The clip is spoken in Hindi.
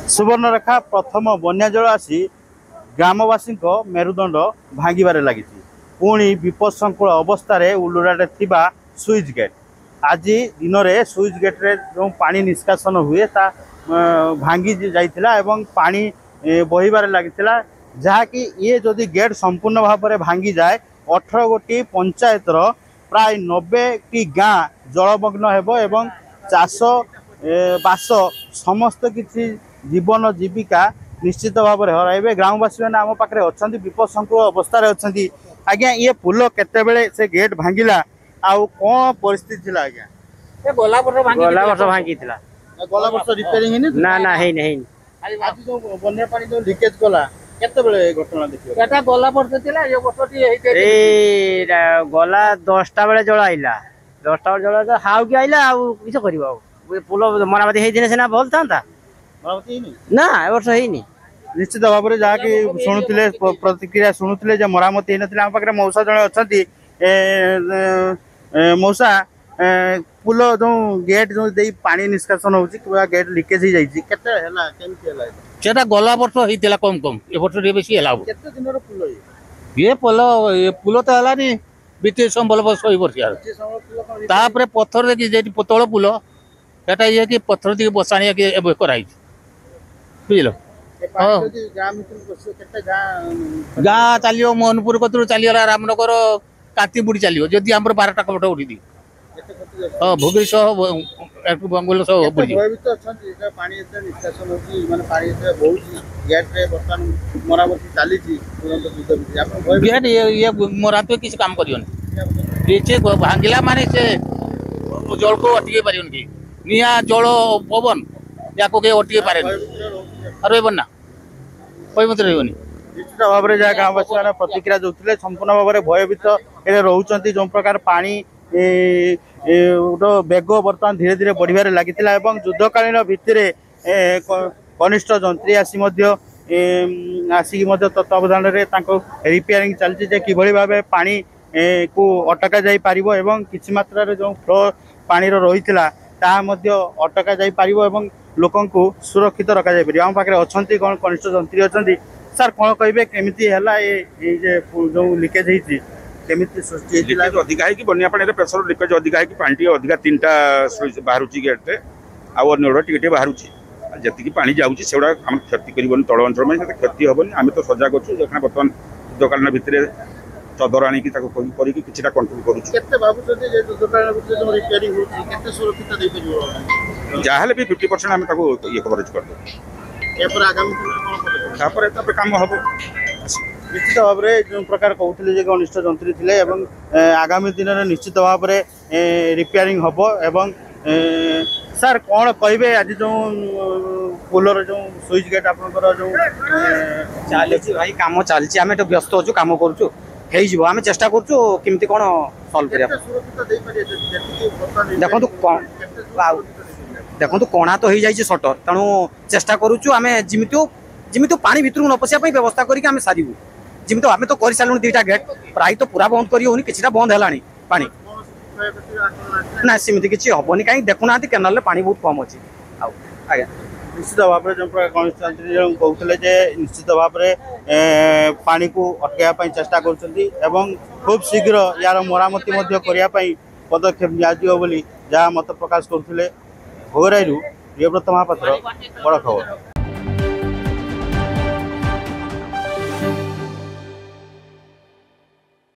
सुवर्णरेखा प्रथम बन्या जल आसी ग्रामवासी मेरुदंड भांगार लगी पुणी विपदसंकुल अवस्था उलुराटे थिबा स्विच गेट आज दिन में स्विच गेट रे जो पानी निष्कासन हुए ता भांगी जाइथिला एवं पानी बहिबार लगी जहाँकि ये जदि गेट संपूर्ण भाव में भांगी जाए 18 गोटी पंचायतर प्राय 90 गाँ जलमग्न हेबो एवं चाष बास समस्त किसी जीवन जीविका निश्चित भाव में हर ग्रामवासी मैंने आम पाखे अच्छा विपद संकुल अवस्था आज्ञा ये पुल केते से गेट भांगिला आउ कौन परिस्थिति थिला आज्ञा गला वर्ष भांगी गला वर्ष रिपेयरिंग ना ना है नहीं आज जो बन्या पानी जो लीकेज कला केते बेले घटना देखियो एटा गला वर्ष थिला ये वर्ष टी ए गला 10टा बेले जळ आइला 10टा बेले जळ हाउ की आइला आ किछ करबा पुल मरामती हे दिन सेना भल थांता मरामती नहीं ना ए वर्ष हेनी निश्चित भाव में जहाँकि शुणुले प्रतिक्रिया शुणुले मरामती होना आम पाखे मौसा जड़े अच्छा मौसा पुल जो गेट जो पानी निष्कासन हो गेट लिकेज सेटा गला वर्ष होता कम कम ए वर्ष बेसी केते दिन पुल ये पुल तो है ब्रिटिश संबल 100 वर्ष तापर पत्थर देखिए तल पुल सेटा ये कि पत्थर देखिए बसाणी कराई बुझल गाँ चलो मोहनपुर कतु चलीगला रामनगर कांतीबुड़ी चलो जदि आम 12टा कपट उठी दी हाँ भोगी सह बंगोल सह गेट ये मरामती किसी काम कर भांगिला माने से जल को अटके पारे निया जल पवन या अटके पारे ना निश्चित भाव में जहाँ गाँववासी मैंने प्रतिक्रिया दूसरे संपूर्ण भाव में भयभीत रोच जो प्रकार पानी बेग बर्तमान धीरे धीरे बढ़िबार लगी युद्धकालीन भित्तिर कनिष्ठ जंत्री आसिक तत्वावधान रिपेयरिंग चलती कि भाव पानी को अटका जाई पारिबो एवं किछि मात्रा रे जो फ्लो पानी रही अटका जाई पारिबो एवं लोकं को सुरक्षित रखा जाए आम पाखे अच्छा कौन कनिष्ठ जंत्री अच्छा सर कौन कहे केमी है जो लिकेज होमी सृष्टि अधिका है कि बन्या पानी प्रेसर लिकेज अधिका है कि पानी अधिका 3टा बाहर गेट्रे आउ टे बाहर जी पानी जाऊँगी से आम क्षति कर तल अंचल में क्षति हेनी आम तो सजा कर बर्तमान युद्धकालीन भितर चदर आनी किसी कंट्रोल कर भी 50% आम ये कवरेज कर काम हम निश्चित भाव में जो प्रकार कहते कनिष्ठ जंत्री थे आगामी दिन में निश्चित भाव में रिपेयरिंग हम एवं सर कौन कहे आज जो पुलर जो स्विच गेट आप जो चली भाई कम चलती आम तो व्यस्त अच्छु कम करूँ आम चेष्टा करमती कौन सल्व कर देखो कणा तो हो जाए सटर तेणु चेष्टा करुचु आम जिमित पानी भितर न पशिया व्यवस्था करके सारू जिमित आम तो कर सारूँ 2टा गेट प्राय तो पूरा बंद कर किसी बंद है पानी ना सेमती किसी हेनी कहीं देखुना केनाल पानी बहुत कम अच्छे आज्ञा निश्चित भाव में जो कनिष्ठ कहते निश्चित भाव में पानी को अटकाई चेष्टा कर खूब शीघ्र यार मरामती करने पदक्षेप निया जहाँ मत प्रकाश करते भोगराई प्रियव्रत महापात्र बड़ खबर।